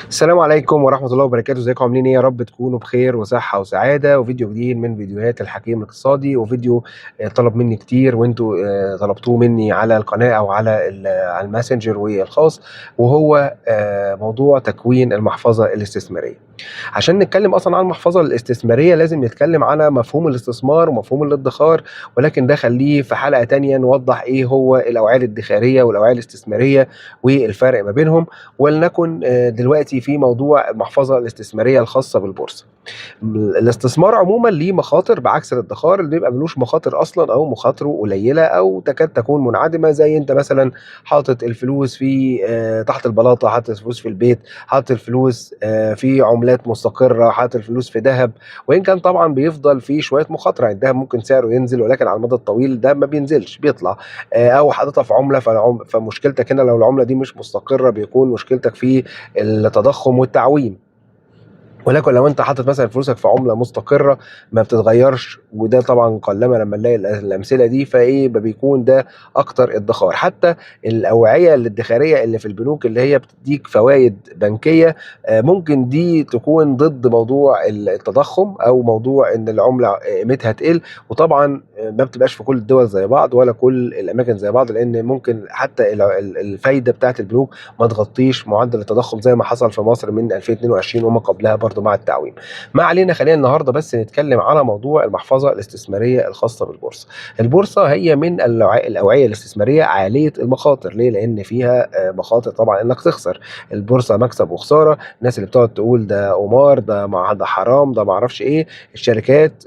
السلام عليكم ورحمة الله وبركاته، ازيكم عاملين ايه؟ يا رب تكونوا بخير وصحة وسعادة، وفيديو جديد من فيديوهات الحكيم الاقتصادي، وفيديو طلب مني كتير وانتوا طلبتوه مني على القناة او على الماسنجر والخاص، وهو موضوع تكوين المحفظة الاستثمارية. عشان نتكلم اصلا عن المحفظة الاستثمارية لازم نتكلم على مفهوم الاستثمار ومفهوم الادخار، ولكن ده خليه في حلقة تانية نوضح ايه هو الاوعية الادخارية والاوعية الاستثمارية والفرق ما بينهم. ولنكن دلوقتي في موضوع المحفظة الاستثمارية الخاصة بالبورصة. الاستثمار عموما ليه مخاطر بعكس الادخار اللي بيبقى ملوش مخاطر اصلا او مخاطره قليله او تكاد تكون منعدمه، زي انت مثلا حاطط الفلوس في تحت البلاطه، حاطط الفلوس في البيت، حاطط الفلوس في عملات مستقره، حاطط الفلوس في ذهب. وان كان طبعا بيفضل فيه شويه مخاطره، يعني الذهب ممكن سعره ينزل ولكن على المدى الطويل ده ما بينزلش، بيطلع. او حاططها في عمله، فمشكلتك هنا لو العمله دي مش مستقره بيكون مشكلتك في التضخم والتعويم. ولكن لو انت حاطط مثلا فلوسك في عمله مستقره ما بتتغيرش، وده طبعا قلما لما نلاقي الامثله دي، فايه بيكون ده اكتر ادخار. حتى الاوعيه الادخاريه اللي في البنوك اللي هي بتديك فوائد بنكيه، ممكن دي تكون ضد موضوع التضخم او موضوع ان العمله قيمتها تقل. وطبعا ما بتبقاش في كل الدول زي بعض ولا كل الاماكن زي بعض، لان ممكن حتى الفايده بتاعت البنوك ما تغطيش معدل التضخم زي ما حصل في مصر من 2022 وما قبلها برضو مع التعويم. ما علينا، خلينا النهارده بس نتكلم على موضوع المحفظه الاستثماريه الخاصه بالبورصه. البورصه هي من الاوعيه الاستثماريه عاليه المخاطر. ليه؟ لان فيها مخاطر طبعا انك تخسر. البورصه مكسب وخساره. الناس اللي بتقعد تقول ده قمار، ده حرام، ده ما اعرفش ايه. الشركات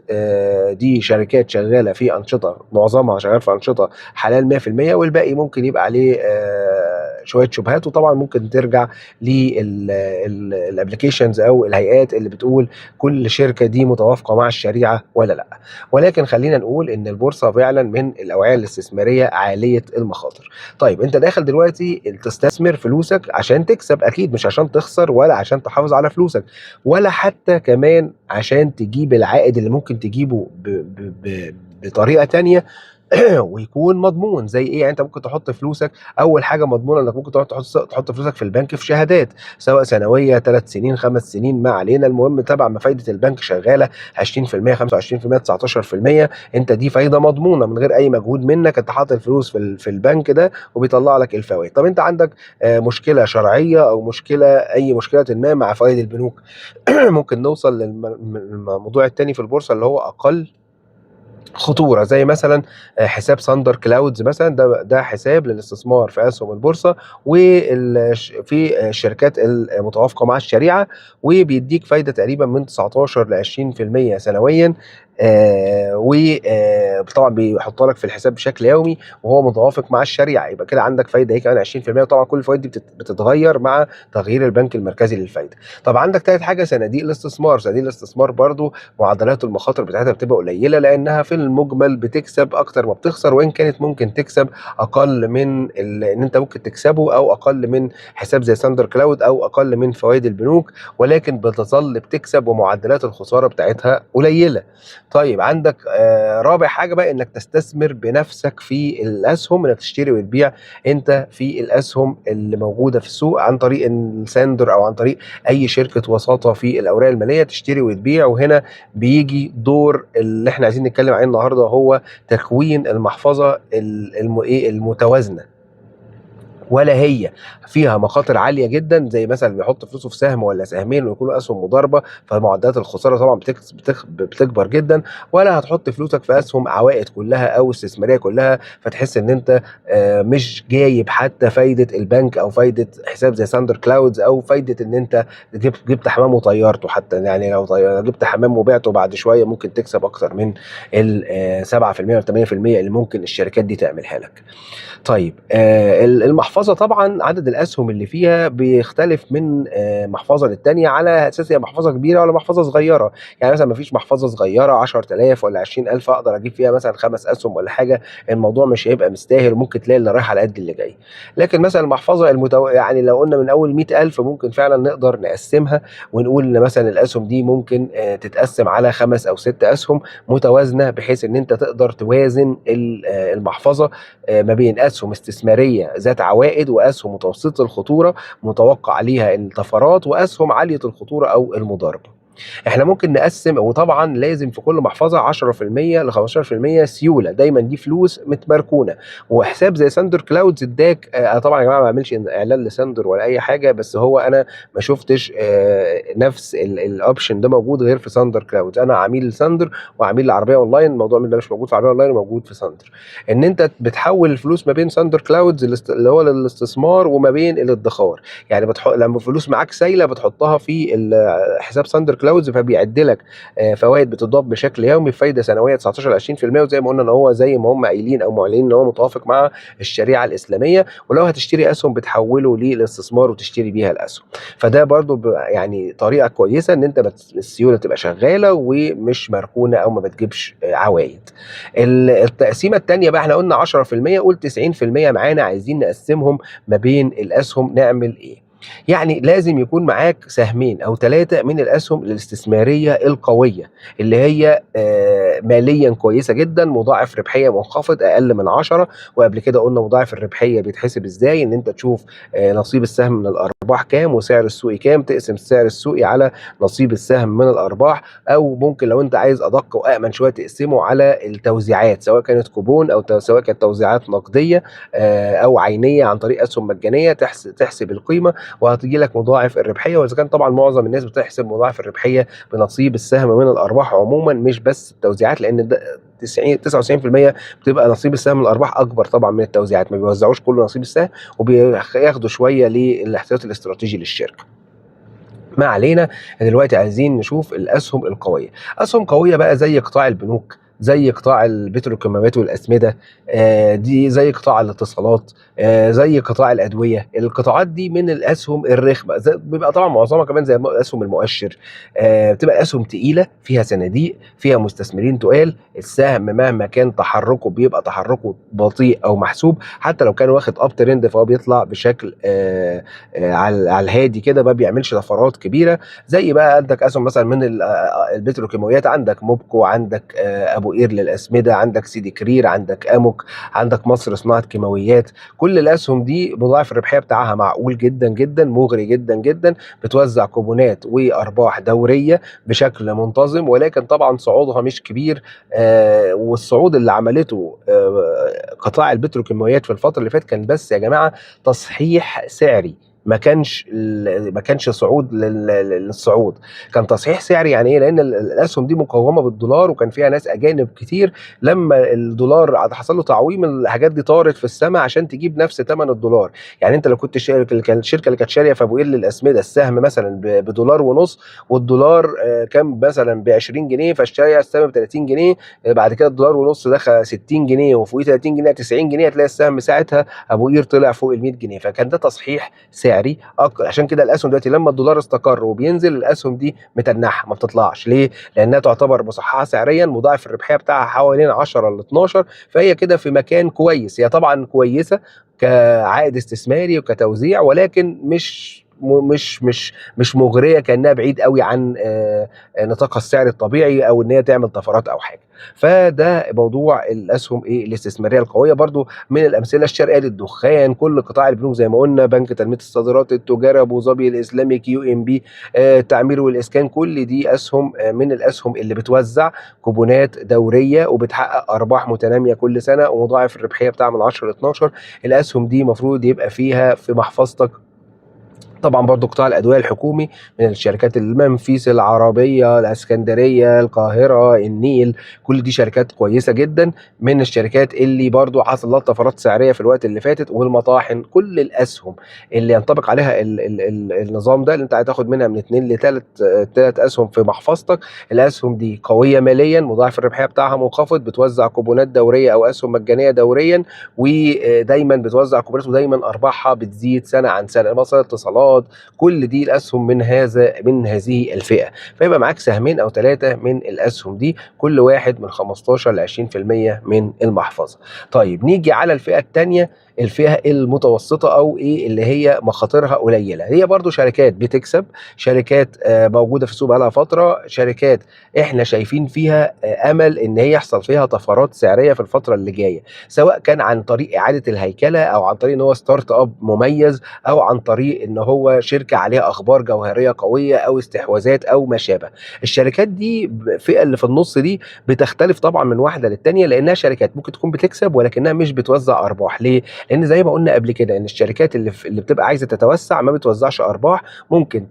دي شركات شغاله في انشطه، معظمها شغال في انشطه حلال 100%، والباقي ممكن يبقى عليه شويه شبهات. وطبعا ممكن ترجع للابلكيشنز او الهيئات اللي بتقول كل شركه دي متوافقه مع الشريعه ولا لا. ولكن خلينا نقول ان البورصه فعلا من الاوعيه الاستثماريه عاليه المخاطر. طيب انت داخل دلوقتي تستثمر فلوسك عشان تكسب، اكيد مش عشان تخسر ولا عشان تحافظ على فلوسك، ولا حتى كمان عشان تجيب العائد اللي ممكن تجيبه بطريقه تانية ويكون مضمون. زي ايه؟ يعني انت ممكن تحط فلوسك، اول حاجه مضمونه انك ممكن تحط فلوسك في البنك في شهادات، سواء سنويه 3 سنين 5 سنين ما علينا، المهم تبع ما فايده البنك شغاله 20% 25% 19%، انت دي فايده مضمونه من غير اي مجهود منك، انت حاطط الفلوس في البنك ده وبيطلع لك الفوائد. طب انت عندك مشكله شرعيه او اي مشكله ما مع فوائد البنوك ممكن نوصل للموضوع الثاني في البورصه اللي هو اقل خطوره، زي مثلا حساب ساندر كلاودز مثلا. ده حساب للاستثمار في اسهم البورصه وفي الشركات المتوافقه مع الشريعه، وبيديك فايده تقريبا من 19 ل 20% سنويا. وطبعا بيحط لك في الحساب بشكل يومي وهو متوافق مع الشريعه، يبقى كده عندك فايده هي كمان 20%. وطبعا كل الفوائد دي بتتغير مع تغيير البنك المركزي للفايده. طب عندك ثالث حاجه صناديق الاستثمار. صناديق الاستثمار برضو معدلات المخاطر بتاعتها بتبقى قليله، لانها في المجمل بتكسب اكتر ما بتخسر، وان كانت ممكن تكسب اقل من ان انت ممكن تكسبه، او اقل من حساب زي ساندر كلاود، او اقل من فوائد البنوك، ولكن بتظل بتكسب ومعدلات الخساره بتاعتها قليله. طيب عندك رابع حاجه بقى انك تستثمر بنفسك في الاسهم، انك تشتري وتبيع انت في الاسهم اللي موجوده في السوق عن طريق الساندر او عن طريق اي شركه وساطه في الاوراق الماليه، تشتري وتبيع. وهنا بيجي دور اللي احنا عايزين نتكلم عليه النهارده، هو تكوين المحفظه المتوازنه. ولا هي فيها مخاطر عاليه جدا زي مثلا بيحط فلوسه في سهم ولا سهمين ويكونوا اسهم مضاربه، فمعدلات الخساره طبعا بتكبر جدا، ولا هتحط فلوسك في اسهم عوائد كلها او استثماريه كلها، فتحس ان انت مش جايب حتى فايده البنك او فايده حساب زي ساندر كلاودز، او فايده ان انت جبت حمام وطيرته. حتى يعني لو جبت حمام وبعته بعد شويه ممكن تكسب اكتر من ال 7% و 8% اللي ممكن الشركات دي تعملها لك. طيب المحفظة طبعا عدد الأسهم اللي فيها بيختلف من محفظة للتانية، على أساس هي محفظة كبيرة ولا محفظة صغيرة. يعني مثلا مفيش محفظة صغيرة 10,000 ولا 20,000 أقدر أجيب فيها مثلا 5 أسهم ولا حاجة، الموضوع مش هيبقى مستاهل، وممكن تلاقي اللي رايح على قد اللي جاي. لكن مثلا المحفظة يعني لو قلنا من أول 100,000 ممكن فعلا نقدر نقسمها ونقول إن مثلا الأسهم دي ممكن تتقسم على 5 أو 6 أسهم متوازنة، بحيث إن أنت تقدر توازن المحفظة ما بين اسهم استثماريه ذات عوائد العوائد، واسهم متوسطه الخطوره متوقع عليها الطفرات، واسهم عاليه الخطوره او المضاربه. احنا ممكن نقسم، وطبعا لازم في كل محفظه 10% ل 15% سيوله، دايما دي فلوس متمركونه. وحساب زي ساندر كلاودز اداك طبعا يا جماعه ما بعملش اعلان لساندر ولا اي حاجه، بس هو انا ما شفتش نفس الاوبشن ده موجود غير في ساندر كلاودز. انا عميل لساندر وعميل لعربيه اونلاين، الموضوع ده مش موجود في عربيه اونلاين وموجود في ساندر. ان انت بتحول الفلوس ما بين ساندر كلاودز اللي هو للاستثمار وما بين الادخار. يعني لما الفلوس معاك سايله بتحطها في حساب ساندر كلاودز، فبيعد لك فوائد بتضاف بشكل يومي بفايده سنويه 19 ل 20%، وزي ما قلنا ان هو زي ما هم قايلين او معلنين ان هو متوافق مع الشريعه الاسلاميه. ولو هتشتري اسهم بتحوله للاستثمار وتشتري بيها الاسهم. فده برضو يعني طريقه كويسه ان انت السيوله تبقى شغاله ومش مركونه او ما بتجيبش عوائد. التقسيمه الثانيه بقى، احنا قلنا 10%، قول 90% معانا عايزين نقسمهم ما بين الاسهم. نعمل ايه؟ يعني لازم يكون معاك سهمين او 3 من الاسهم الاستثماريه القويه، اللي هي ماليا كويسه جدا، مضاعف ربحيه منخفض اقل من 10. وقبل كده قلنا مضاعف الربحيه بيتحسب ازاي، ان انت تشوف نصيب السهم من الارباح كام وسعر السوقي كام، تقسم السعر السوقي على نصيب السهم من الارباح. او ممكن لو انت عايز ادق وامن شويه تقسمه على التوزيعات، سواء كانت كوبون او سواء كانت توزيعات نقديه او عينيه عن طريق اسهم مجانيه، تحسب القيمه وهتجي لك مضاعف الربحيه. واذا كان طبعا معظم الناس بتحسب مضاعف الربحيه بنصيب السهم من الارباح عموما، مش بس التوزيعات، لان ده 99% بتبقى نصيب السهم من الارباح اكبر طبعا من التوزيعات. ما بيوزعوش كل نصيب السهم وبياخدوا شويه للاحتياطي الاستراتيجي للشركه. ما علينا، دلوقتي عايزين نشوف الاسهم القويه. اسهم قويه بقى زي قطاع البنوك، زي قطاع البتروكيماويات والاسمده، دي زي قطاع الاتصالات، زي قطاع الادويه. القطاعات دي من الاسهم الرخمه، بيبقى طبعا معظمها كمان زي اسهم المؤشر. بتبقى اسهم تقيله فيها صناديق، فيها مستثمرين تقال. السهم مهما كان تحركه بيبقى تحركه بطيء او محسوب، حتى لو كان واخد اب ترند فهو بيطلع بشكل على الهادي كده، ما بيعملش طفرات كبيره. زي بقى عندك اسهم مثلا من البتروكيماويات، عندك موبكو، عندك ابو قير للاسمده، عندك سيدي كرير، عندك اموك، عندك مصر صناعه كيماويات. كل الاسهم دي مضاعف الربحيه بتاعها معقول جدا جدا، مغري جدا جدا، بتوزع كوبونات وارباح دوريه بشكل منتظم، ولكن طبعا صعودها مش كبير. والصعود اللي عملته قطاع البتروكيماويات في الفتره اللي فاتت كان بس يا جماعه تصحيح سعري، ما كانش صعود للصعود، كان تصحيح سعري. يعني ايه؟ لان الاسهم دي مقومه بالدولار وكان فيها ناس اجانب كتير. لما الدولار حصل له تعويم، الحاجات دي طارت في السماء عشان تجيب نفس ثمن الدولار. يعني انت لو كنت الشركه اللي كانت شاريه في ابو قير للاسمده السهم مثلا بدولار ونص، والدولار كان مثلا ب 20 جنيه، فاشتري السهم ب 30 جنيه. بعد كده الدولار ونص دخل 60 جنيه وفوقيه 30 جنيه 90 جنيه، هتلاقي السهم ساعتها ابو قير طلع فوق ال 100 جنيه. فكان ده تصحيح سعري اكتر. عشان كده الاسهم دلوقتي لما الدولار استقر وبينزل، الاسهم دي متنحه ما بتطلعش. ليه؟ لانها تعتبر مصححه سعريا، مضاعف الربحيه بتاعها حوالين 10 ل 12، فهي كده في مكان كويس. هي طبعا كويسه كعائد استثماري وكتوزيع، ولكن مش مغريه، كانها بعيد قوي عن نطاقها السعري الطبيعي، او ان هي تعمل طفرات او حاجه. فده موضوع الاسهم الاستثماريه القويه. برضو من الامثله الشرقيه للدخان، كل قطاع البنوك زي ما قلنا، بنك تنميه الصادرات التجاري، ابو ظبي الاسلامي، كيو ام بي، التعمير والاسكان، كل دي اسهم من الاسهم اللي بتوزع كوبونات دوريه وبتحقق ارباح متناميه كل سنه، ومضاعف الربحيه بتاعها من 10 ل 12. الاسهم دي المفروض يبقى فيها في محفظتك. طبعا برضو قطاع الادويه الحكومي من الشركات، المنفيس، العربيه، الاسكندريه، القاهره، النيل، كل دي شركات كويسه جدا من الشركات اللي برضو حصل لها طفرات سعريه في الوقت اللي فاتت. والمطاحن، كل الاسهم اللي ينطبق عليها ال النظام ده، اللي انت هتاخد منها من 2 ل 3 اسهم في محفظتك. الاسهم دي قويه ماليا، مضاعف الربحيه بتاعها منخفض، بتوزع كوبونات دوريه او اسهم مجانيه دوريا، ودايما بتوزع كوبونات، ودايما ارباحها بتزيد سنه عن سنه. مثلا اتصالات، كل دي الاسهم من هذه الفئه. فيبقى معاك سهمين او 3 من الاسهم دي، كل واحد من 15 ل 20% من المحفظه. طيب نيجي على الفئه الثانيه، الفئة المتوسطة أو إيه اللي هي مخاطرها قليلة. هي برضو شركات بتكسب، شركات موجودة في السوق بقالها فترة، شركات إحنا شايفين فيها أمل إن هي يحصل فيها طفرات سعرية في الفترة اللي جاية، سواء كان عن طريق إعادة الهيكلة أو عن طريق إن هو ستارت أب مميز أو عن طريق إن هو شركة عليها أخبار جوهرية قوية أو استحواذات أو ما شابه. الشركات دي الفئة اللي في النص دي بتختلف طبعا من واحدة للتانية، لأنها شركات ممكن تكون بتكسب ولكنها مش بتوزع أرباح. ليه؟ لأن زي ما قلنا قبل كده إن الشركات اللي بتبقى عايزة تتوسع ما بتوزعش أرباح، ممكن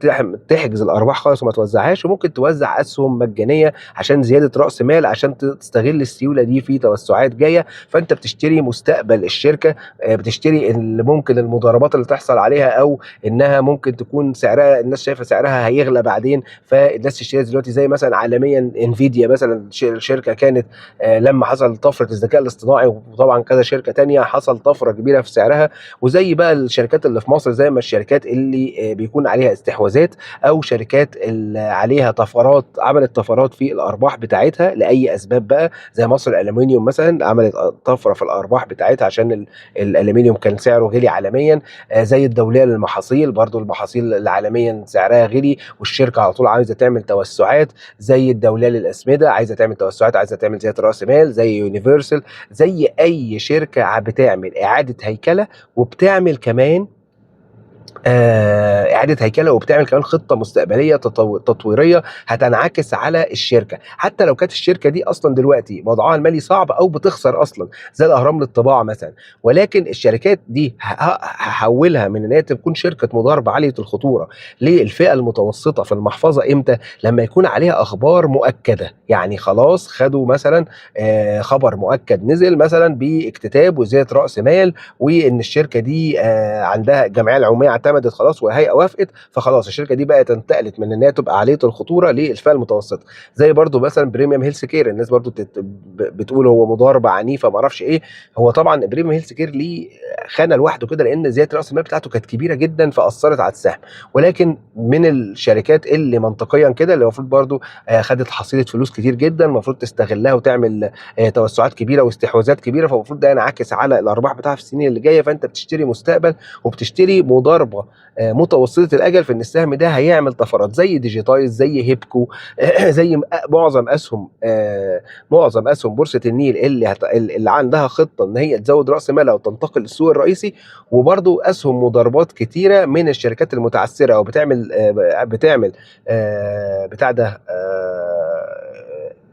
تحجز الأرباح خالص وما توزعهاش، وممكن توزع أسهم مجانية عشان زيادة رأس مال، عشان تستغل السيولة دي في توسعات جاية. فأنت بتشتري مستقبل الشركة، بتشتري اللي ممكن المضاربات اللي تحصل عليها، أو إنها ممكن تكون سعرها الناس شايفة سعرها هيغلى بعدين فالناس تشتريها دلوقتي. زي مثلا عالميا انفيديا مثلا، شركة كانت لما حصل طفرة الذكاء الاصطناعي، وطبعا كذا شركة تانية حصل طفرة كبيرة في سعرها. وزي بقى الشركات اللي في مصر، زي ما الشركات اللي بيكون عليها استحواذات او شركات اللي عليها طفرات، عملت طفرات في الارباح بتاعتها لاي اسباب بقى، زي مصر الالومنيوم مثلا عملت طفرة في الارباح بتاعتها عشان الالومنيوم كان سعره غلي عالميا. زي الدولية للمحاصيل، برضو المحاصيل عالميا سعرها غلي والشركة على طول عايزة تعمل توسعات. زي الدولية للأسمدة عايزة تعمل توسعات، عايزة تعمل زيادة رأس مال. زي يونيفرسال، زي أي شركة بتعمل إعادة هيكلة، وبتعمل كمان إعادة هيكلة، وبتعمل كمان خطة مستقبلية تطويرية هتنعكس على الشركة، حتى لو كانت الشركة دي أصلا دلوقتي وضعها المالي صعب أو بتخسر أصلا، زي الأهرام للطباعة مثلا. ولكن الشركات دي هحولها من إن هي تكون شركة مضاربة عالية الخطورة للفئة المتوسطة في المحفظة إمتى؟ لما يكون عليها أخبار مؤكدة، يعني خلاص خدوا مثلا خبر مؤكد نزل مثلا باكتتاب وزيادة رأس مال، وإن الشركة دي عندها الجمعية العمومية اعتمدت خلاص والهيئه وافقت، فخلاص الشركه دي بقت انتقلت من ان هي تبقى عاليه الخطوره للفئه المتوسطه. زي برضو مثلا بريميوم هيلث كير، الناس برضو بتقول هو مضاربه عنيفه ما اعرفش ايه. هو طبعا بريميوم هيلث كير ليه خانه لوحده كده، لان زياده راس المال بتاعته كانت كبيره جدا فاثرت على السهم. ولكن من الشركات اللي منطقيا كده، اللي المفروض برضو خدت حصيله فلوس كتير جدا، المفروض تستغلها وتعمل توسعات كبيره واستحواذات كبيره، فالمفروض ده ينعكس على الارباح بتاعها في السنين اللي جايه. فانت بتشتري مستقبل وبتشتري مضاربه متوسطه الاجل في ان السهم ده هيعمل طفرات، زي ديجيتايز، زي هيبكو، زي معظم اسهم بورصه النيل اللي عندها خطه ان هي تزود راس مالها وتنتقل للسوق الرئيسي. وبرضو اسهم مضاربات كتيره من الشركات المتعثره، وبتعمل بتعمل بتاع ده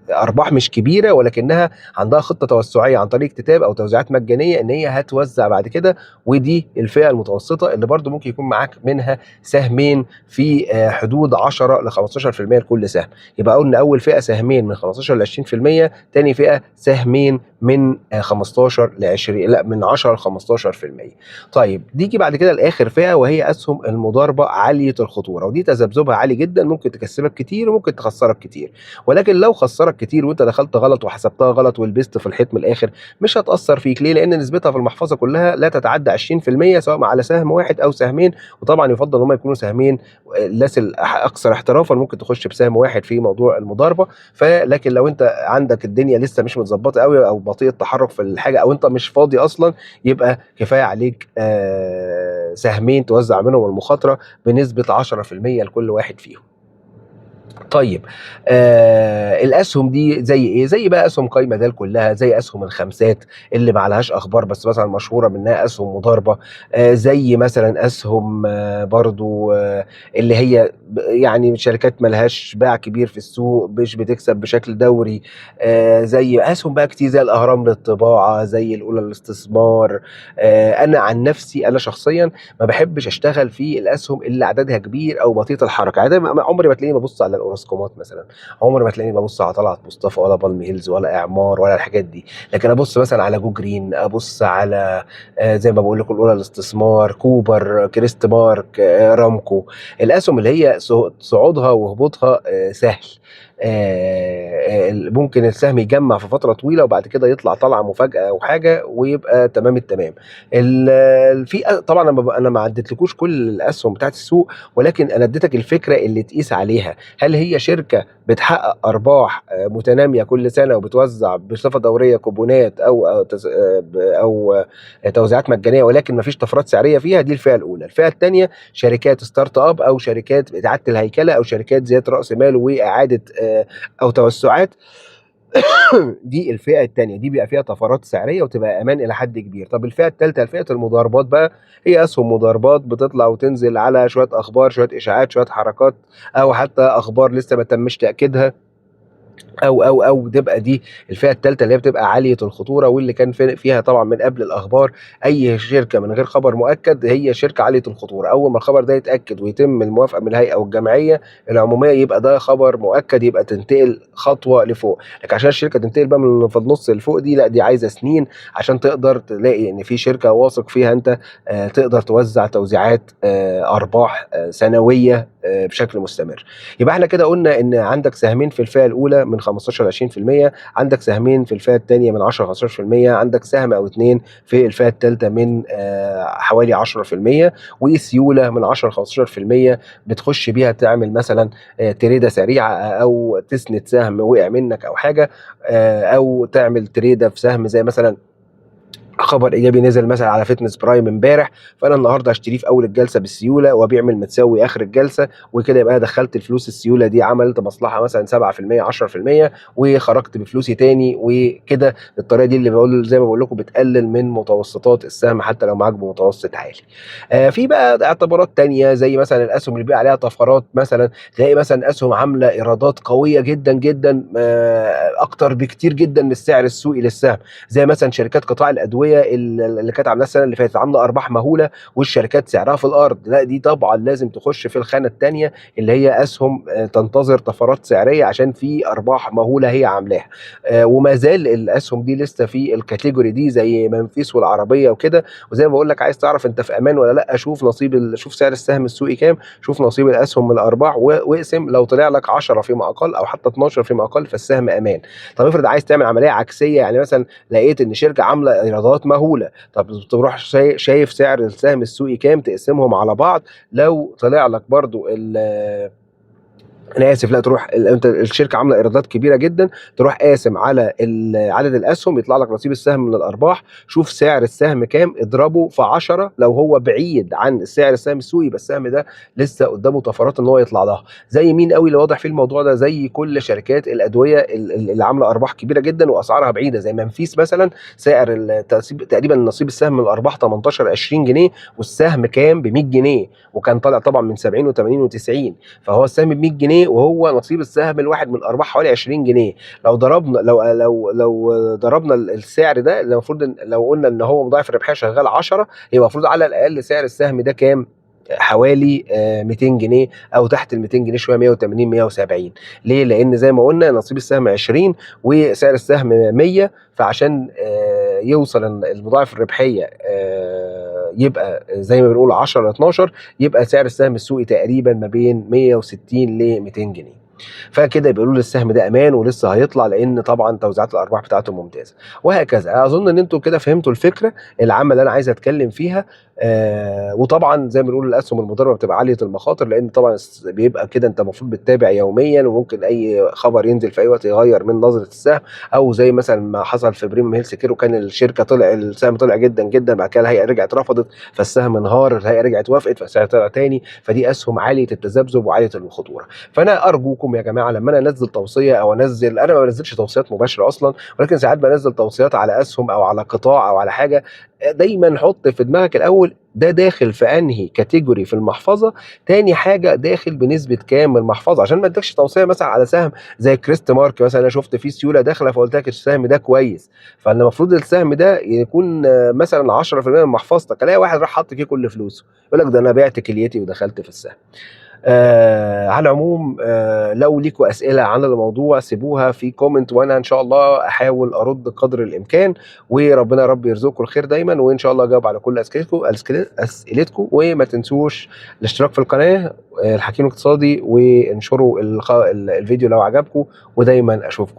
ارباح مش كبيره، ولكنها عندها خطه توسعيه عن طريق اكتتاب او توزيعات مجانيه ان هي هتوزع بعد كده. ودي الفئه المتوسطه اللي برضو ممكن يكون معاك منها سهمين في حدود 10 ل 15% لكل سهم. يبقى قلنا اول فئه سهمين من 15 ل 20%، تاني فئه سهمين من 15 ل 20، لا من 10 ل 15%. طيب نيجي بعد كده لاخر فئه، وهي اسهم المضاربه عاليه الخطوره، ودي تذبذبها عالي جدا، ممكن تكسبك كتير وممكن تخسرك كتير. ولكن لو خسرك كتير وانت دخلت غلط وحسبتها غلط ولبست في الحيط من الاخر، مش هتاثر فيك. ليه؟ لان نسبتها في المحفظه كلها لا تتعدى 20%، سواء على سهم واحد او سهمين. وطبعا يفضل ان هم يكونوا سهمين. الناس الاكثر احترافا ممكن تخش بسهم واحد في موضوع المضاربه. فلكن لو انت عندك الدنيا لسه مش متظبطه قوي، او بطيء التحرك في الحاجه، او انت مش فاضي اصلا، يبقى كفايه عليك سهمين توزع منهم المخاطره بنسبه 10% لكل واحد فيهم. طيب الاسهم دي زي ايه؟ زي بقى اسهم قايمه دال كلها، زي اسهم الخمسات اللي ما عليهاش اخبار بس مثلا مشهوره منها اسهم مضاربه. زي مثلا اسهم برضو اللي هي يعني شركات ما لهاش باع كبير في السوق، مش بتكسب بشكل دوري. زي اسهم بقى كتير زي الاهرام للطباعه، زي الاولى للاستثمار. انا عن نفسي انا شخصيا ما بحبش اشتغل في الاسهم اللي عددها كبير او بطيئه الحركه. يعني عمري ما تلاقيني ببص على الاوراسكومات مثلا، عمري ما تلاقيني ببص على طلعت مصطفى ولا بالم هيلز ولا اعمار ولا الحاجات دي. لكن ابص مثلا على جو جرين، ابص على زي ما بقول لكم الاولى الاستثمار، كوبر، كريست مارك، رامكو. الاسهم اللي هي صعودها وهبوطها سهل، ممكن السهم يجمع في فتره طويله وبعد كده يطلع طلعه مفاجاه او حاجه ويبقى تمام التمام. طبعا انا ما عدتلكوش كل الاسهم بتاعت السوق، ولكن انا اديتك الفكره اللي تقيس عليها. هل هي شركه بتحقق ارباح متناميه كل سنه وبتوزع بصفه دوريه كوبونات او توزيعات مجانيه ولكن ما فيش طفرات سعريه فيها؟ دي الفئه الاولى. الفئه الثانيه شركات ستارت اب او شركات اعاده الهيكله او شركات زياده راس مال واعاده او توسعات. دي الفئه الثانيه، دي بيبقى فيها طفرات سعريه وتبقى امان الى حد كبير. طب الفئه الثالثه فئه المضاربات بقى، هي اسهم مضاربات بتطلع وتنزل على شويه اخبار، شويه اشاعات، شويه حركات، او حتى اخبار لسه ما تمش تاكيدها، او تبقى دي الفئه الثالثه اللي هي بتبقى عاليه الخطوره، واللي كان فيها طبعا من قبل الاخبار اي شركه من غير خبر مؤكد هي شركه عاليه الخطوره. اول ما الخبر ده يتاكد ويتم الموافقه من الهيئه او الجمعيه العموميه يبقى ده خبر مؤكد، يبقى تنتقل خطوه لفوق. لكن عشان الشركه تنتقل بقى من في النص لفوق دي، لا، دي عايزه سنين عشان تقدر تلاقي ان في شركه واثق فيها انت تقدر توزع توزيعات ارباح سنويه بشكل مستمر. يبقى احنا كده قلنا ان عندك سهمين في الفئه الاولى من 15 ل 20%، عندك سهمين في الفئه الثانيه من 10 ل 15%، عندك سهم او اثنين في الفئه الثالثه من حوالي 10%، وسيوله من 10 ل 15% بتخش بيها تعمل مثلا تريده سريعه او تسند سهم وقع منك او حاجه، او تعمل تريده في سهم زي مثلا خبر ايجابي نزل مثلا على فيتنس برايم امبارح، فانا النهارده هشتريه في اول الجلسه بالسيوله وابيع من متساوي اخر الجلسه، وكده يبقى دخلت الفلوس السيوله دي، عملت مصلحه مثلا 7% 10% وخرجت بفلوسي تاني. وكده الطريقه دي اللي بقول زي ما بقول لكم بتقلل من متوسطات السهم حتى لو معاك بمتوسط عالي. في بقى اعتبارات تانية زي مثلا الاسهم اللي بيبقى عليها طفرات، مثلا تلاقي مثلا اسهم عامله ايرادات قويه جدا جدا اكتر بكتير جدا من السعر السوقي للسهم، زي مثلا شركات قطاع الادويه اللي كانت عاملاها السنه اللي فاتت، عامله ارباح مهوله والشركات سعرها في الارض. لا، دي طبعا لازم تخش في الخانه الثانيه اللي هي اسهم تنتظر طفرات سعريه عشان في ارباح مهوله هي عاملاها. وما زال الاسهم دي لسه في الكاتيجوري دي زي منفيس والعربيه وكده. وزي ما بقول لك، عايز تعرف انت في امان ولا لا، شوف شوف سعر السهم السوقي كام، شوف نصيب الاسهم من الارباح واقسم، لو طلع لك 10 فيما اقل او حتى 12 فيما اقل فالسهم امان. طب افرض عايز تعمل عمليه عكسيه، يعني مثلا لقيت ان شركه عامله ايرادات مهوله، طب تروح شايف سعر السهم السوقي كام، تقسمهم على بعض، لو طلع لك برضو انا اسف، لا، تروح انت الشركه عامله ايرادات كبيره جدا، تروح قاسم على عدد الاسهم يطلع لك نصيب السهم من الارباح، شوف سعر السهم كام، اضربه في 10، لو هو بعيد عن سعر السهم السوقي يبقى السهم ده لسه قدامه طفرات ان هو يطلع لها. زي مين قوي اللي واضح في الموضوع ده؟ زي كل شركات الادويه اللي عامله ارباح كبيره جدا واسعارها بعيده، زي منفيس مثلا، سعر تقريبا نصيب السهم من الارباح 18 20 جنيه، والسهم كام؟ ب 100 جنيه، وكان طالع طبعا من 70 و80 و90، فهو السهم ب 100 جنيه وهو نصيب السهم الواحد من الارباح حوالي 20 جنيه. لو ضربنا ضربنا السعر ده، المفروض لو قلنا ان هو مضاعف الربحيه شغال 10، يبقى المفروض على الاقل سعر السهم ده كام؟ حوالي 200 جنيه او تحت ال 200 جنيه شويه، 180 170. ليه؟ لان زي ما قلنا نصيب السهم 20 وسعر السهم 100، فعشان يوصل المضاعف الربحيه يبقى زي ما بنقول 10 ل 12، يبقى سعر السهم السوقي تقريبا ما بين 160 ل 200 جنيه. فكده بيقولوا لي السهم ده امان ولسه هيطلع، لان طبعا توزيعات الارباح بتاعته ممتازه. وهكذا اظن ان انتم كده فهمتوا الفكره العامه اللي انا عايز اتكلم فيها. وطبعا زي ما بنقول الاسهم المضاربه بتبقى عاليه المخاطر، لان طبعا بيبقى كده انت المفروض بتتابع يوميا، وممكن اي خبر ينزل في اي وقت يغير من نظره السهم، او زي مثلا ما حصل في بريم هيلث كير، وكان السهم طلع جدا جدا، بعد كده الهيئه رجعت رفضت فالسهم انهار، الهيئه رجعت وافقت فالسعر طلع تاني. فدي اسهم عاليه التذبذب وعاليه المخاطره. فانا ارجوكم يا جماعه لما انا انزل توصيه او انا ما بنزلش توصيات مباشره اصلا، ولكن ساعات بنزل توصيات على اسهم او على قطاع او على حاجه، دايما حط في دماغك الاول ده داخل في انهي كاتيجوري في المحفظه، تاني حاجه داخل بنسبه كام من المحفظه، عشان ما ادكش توصيه مثلا على سهم زي كريست مارك مثلا، انا شفت فيه سيوله داخله فقلت لك السهم ده كويس، فالمفروض السهم ده يكون مثلا 10% من محفظتك، الاقي واحد راح حط فيه كل فلوسه يقول لك ده انا بعت كليتي ودخلت في السهم. على العموم لو ليكوا اسئله عن الموضوع سيبوها في كومنت، وانا ان شاء الله احاول ارد قدر الامكان، وربنا يا رب يرزقكم الخير دايما، وان شاء الله اجاوب على كل اسئلتكم. وما تنسوش الاشتراك في القناه الحكيم الاقتصادي وانشروا الفيديو لو عجبكم، ودايمًا أشوفكم.